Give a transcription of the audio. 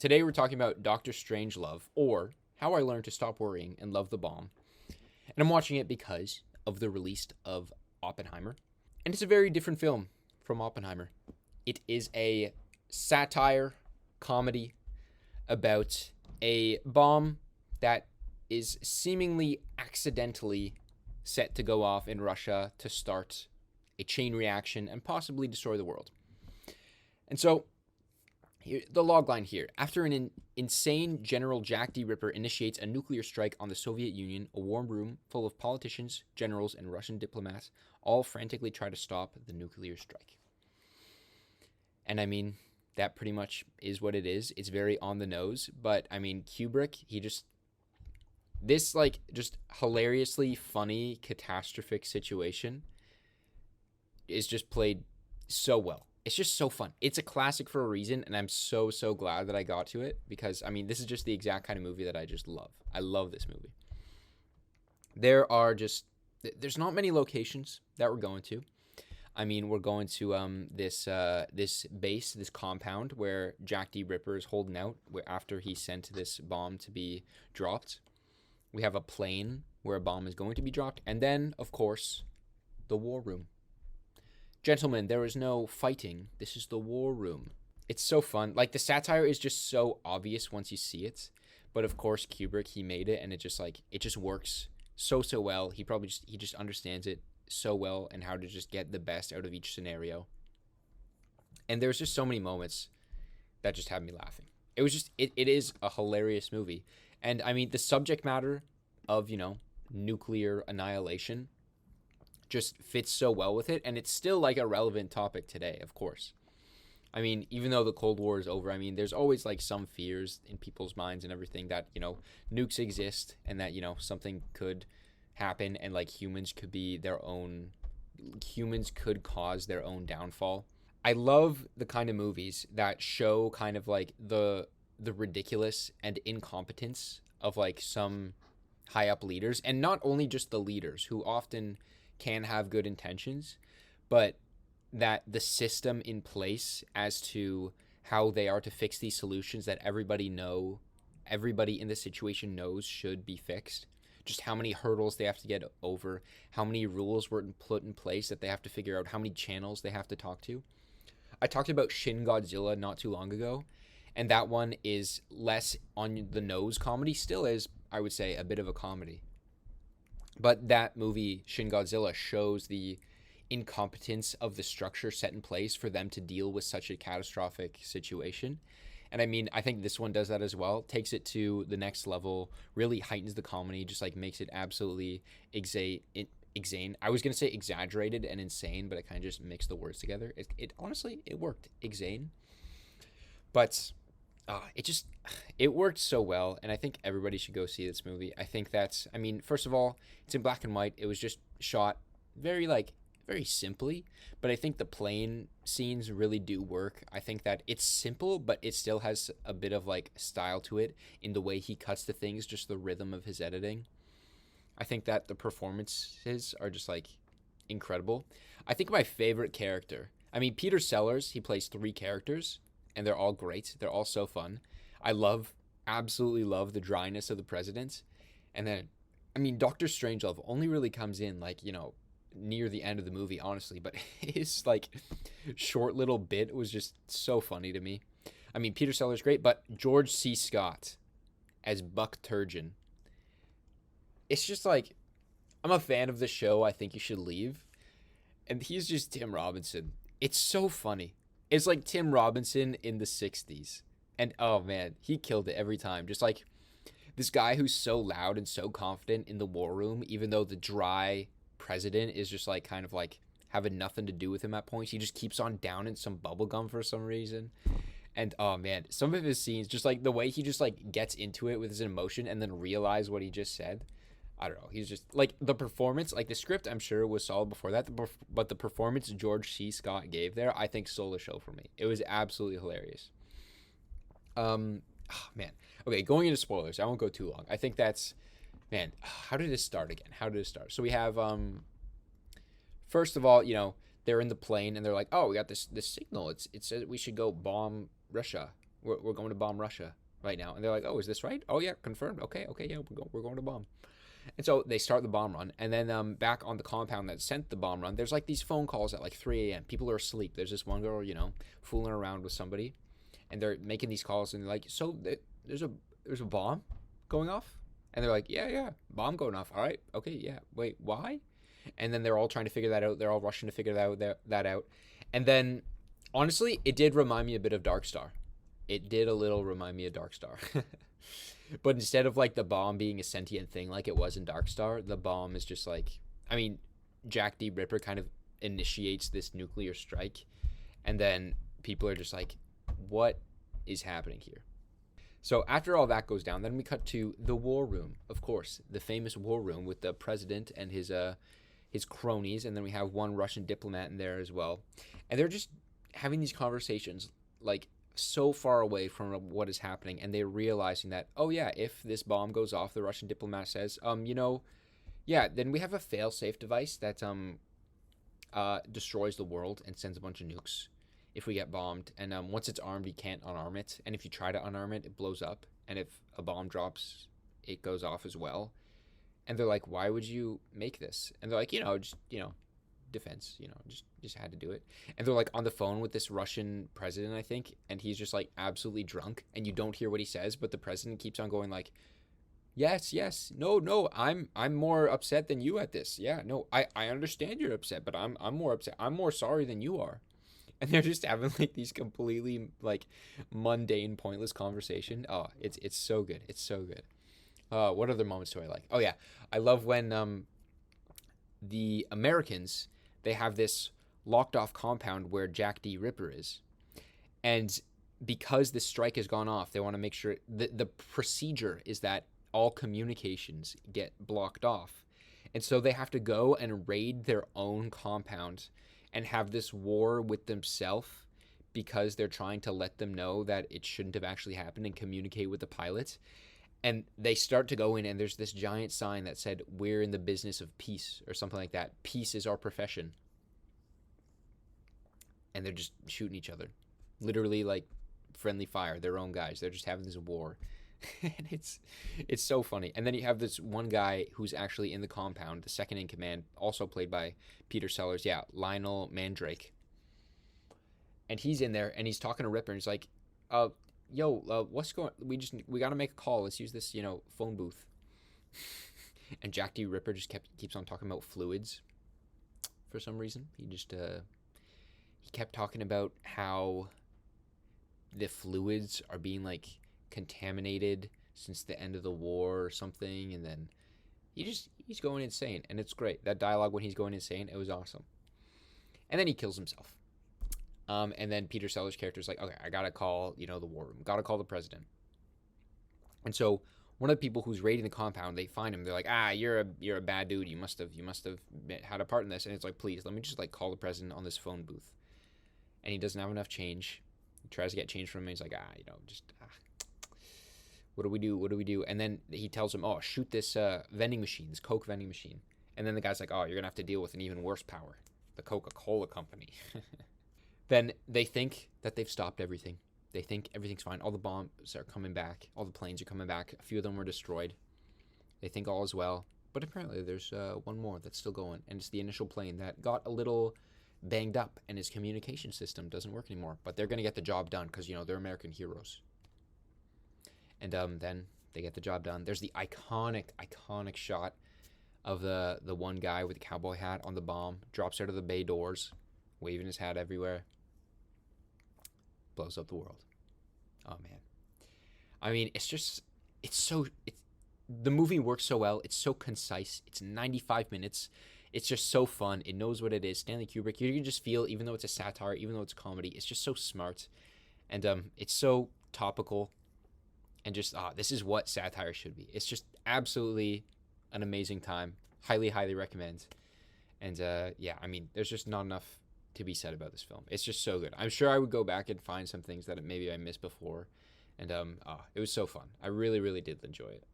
Today we're talking about Doctor Strangelove, or How I Learned to Stop Worrying and Love the Bomb. And I'm watching it because of the release of Oppenheimer. And it's a very different film from Oppenheimer. It is a satire comedy about a bomb that is seemingly accidentally set to go off in Russia to start a chain reaction and possibly destroy the world. And so, the logline here. After an insane General Jack D. Ripper initiates a nuclear strike on the Soviet Union, a warm room full of politicians, generals, and Russian diplomats all frantically try to stop the nuclear strike. And I mean, that pretty much is what it is. It's very on the nose, but I mean, Kubrick, this just hilariously funny catastrophic situation is just played so well. It's just so fun. It's a classic for a reason, and I'm so glad that I got to it because, I mean, this is just the exact kind of movie that I just love. I love this movie. There's not many locations that we're going to. I mean, we're going to this base, this compound where Jack D. Ripper is holding out after he sent this bomb to be dropped. We have a plane where a bomb is going to be dropped, and then, of course, the war room. Gentlemen, there is no fighting. This is the war room. It's so fun. Like, the satire is just so obvious once you see it. But of course, Kubrick, he made it, and it just works so well. He just understands it so well and how to just get the best out of each scenario. And there's just so many moments that just had me laughing. It is a hilarious movie. And I mean, the subject matter of, nuclear annihilation just fits so well with it, and it's still like a relevant topic today, of course. I mean, even though the Cold War is over, I mean, there's always like some fears in people's minds and everything that, nukes exist and that, something could happen and like humans could cause their own downfall. I love the kind of movies that show kind of like the ridiculous and incompetence of like some high up leaders, and not only just the leaders who often can have good intentions, but that the system in place as to how they are to fix these solutions that everybody in the situation knows should be fixed, just how many hurdles they have to get over, how many rules were put in place that they have to figure out, how many channels they have to talk to. I talked about Shin Godzilla not too long ago, and that one is less on the nose comedy, still is, I would say, a bit of a comedy. But that movie, Shin Godzilla, shows the incompetence of the structure set in place for them to deal with such a catastrophic situation. And I mean, I think this one does that as well. Takes it to the next level, really heightens the comedy, just like makes it absolutely insane. I was going to say exaggerated and insane, but I kind of just mixed the words together. It honestly, it worked. Insane. But it worked so well, and I think everybody should go see this movie. I think first of all, it's in black and white. It was just shot very simply, but I think the plane scenes really do work. I think that it's simple, but it still has a bit of like style to it in the way he cuts to things, just the rhythm of his editing. I think that the performances are just like incredible. I think my favorite character, Peter Sellers, he plays 3 characters, and they're all great. They're all so fun. I absolutely love the dryness of the president. And then, Doctor Strangelove only really comes in near the end of the movie, honestly, but his short little bit was just so funny to me. Peter Sellers great, but George C. Scott as Buck Turgeon. It's just I'm a fan of the show. I think you should leave. And he's just Tim Robinson. It's so funny. It's like Tim Robinson in the 60s. And oh man, he killed it every time. Just like this guy who's so loud and so confident in the war room, even though the dry president is just kind of having nothing to do with him at points. He just keeps on downing some bubble gum for some reason. And oh man, some of his scenes, just the way he just gets into it with his emotion and then realize what he just said. I don't know. He's just the performance, the script, I'm sure was solid before that, but the performance George C. Scott gave there, I think stole the show for me. It was absolutely hilarious. Man. Okay, going into spoilers, I won't go too long. I think that's, man, how did it start again? So we have, first of all, they're in the plane and they're like, oh, we got this signal. It says we should go bomb Russia. we're going to bomb Russia right now. And they're like, oh, is this right? Oh yeah, confirmed. Okay, okay, yeah, we're going to bomb. And so they start the bomb run, and then back on the compound that sent the bomb run, there's like these phone calls at like 3 a.m. People are asleep. There's this one girl, fooling around with somebody, and they're making these calls, and they're like, so there's a bomb going off, and they're like, yeah, yeah, bomb going off. All right, okay, yeah. Wait, why? And then they're all trying to figure that out. They're all rushing to figure that out, and then honestly, it did remind me a bit of Dark Star. It did a little remind me of Dark Star. But instead of like the bomb being a sentient thing like it was in Dark Star, the bomb is just like, I mean, Jack D. Ripper kind of initiates this nuclear strike, and then people are just like, what is happening here? So after all that goes down, then we cut to the war room, of course, the famous war room with the president and his cronies, and then we have one Russian diplomat in there as well, and they're just having these conversations like so far away from what is happening, and they're realizing that, oh yeah, if this bomb goes off, the Russian diplomat says, yeah, then we have a fail-safe device that destroys the world and sends a bunch of nukes if we get bombed, and once it's armed, you can't unarm it, and if you try to unarm it, it blows up, and if a bomb drops, it goes off as well. And they're like, why would you make this? And they're like, just defense, just had to do it. And they're like on the phone with this Russian president, I think, and he's just like absolutely drunk, and you don't hear what he says, but the president keeps on going like, yes, no, I'm more upset than you at this. Yeah, no, I understand you're upset, but I'm more upset. I'm more sorry than you are. And they're just having like these completely like mundane, pointless conversation. Oh, it's so good. It's so good. What other moments do I like? Oh yeah, I love when the Americans, they have this locked off compound where Jack D. Ripper is. And because this strike has gone off, they want to make sure the procedure is that all communications get blocked off. And so they have to go and raid their own compound and have this war with themselves because they're trying to let them know that it shouldn't have actually happened and communicate with the pilots. And they start to go in, and there's this giant sign that said, we're in the business of peace, or something like that. Peace is our profession. And they're just shooting each other. Literally, like, friendly fire, their own guys. They're just having this war. And it's so funny. And then you have this one guy who's actually in the compound, the second in command, also played by Peter Sellers. Yeah, Lionel Mandrake. And he's in there, and he's talking to Ripper, and he's like, what's going? We gotta make a call. Let's use this, phone booth. And Jack D. Ripper just keeps on talking about fluids. For some reason, he kept talking about how the fluids are being like contaminated since the end of the war or something, and then he's going insane, and it's great. That dialogue when he's going insane, it was awesome. And then he kills himself. And then Peter Sellers' character is like, okay, I gotta call, the war room. Gotta call the president. And so one of the people who's raiding the compound, they find him. They're like, you're a bad dude. You must have had a part in this. And it's like, please, let me just like call the president on this phone booth. And he doesn't have enough change. He tries to get change from him. He's like, what do we do? What do we do? And then he tells him, shoot this vending machine, this Coke vending machine. And then the guy's like, you're gonna have to deal with an even worse power, the Coca-Cola company. Then they think that they've stopped everything. They think everything's fine. All the bombs are coming back. All the planes are coming back. A few of them were destroyed. They think all is well. But apparently there's one more that's still going. And it's the initial plane that got a little banged up, and his communication system doesn't work anymore. But they're going to get the job done because, they're American heroes. And then they get the job done. There's the iconic shot of the one guy with the cowboy hat on the bomb. Drops out of the bay doors, waving his hat everywhere. Blows up the world. Oh man, I mean, the movie works so well. It's so concise. It's 95 minutes. It's just so fun. It knows what it is. Stanley Kubrick, you can just feel, even though it's a satire, even though it's a comedy, it's just so smart, and it's so topical, and just this is what satire should be. It's just absolutely an amazing time. Highly recommend. And yeah, I mean, there's just not enough to be said about this film. It's just so good. I'm sure I would go back and find some things that maybe I missed before, and it was so fun. I really did enjoy it.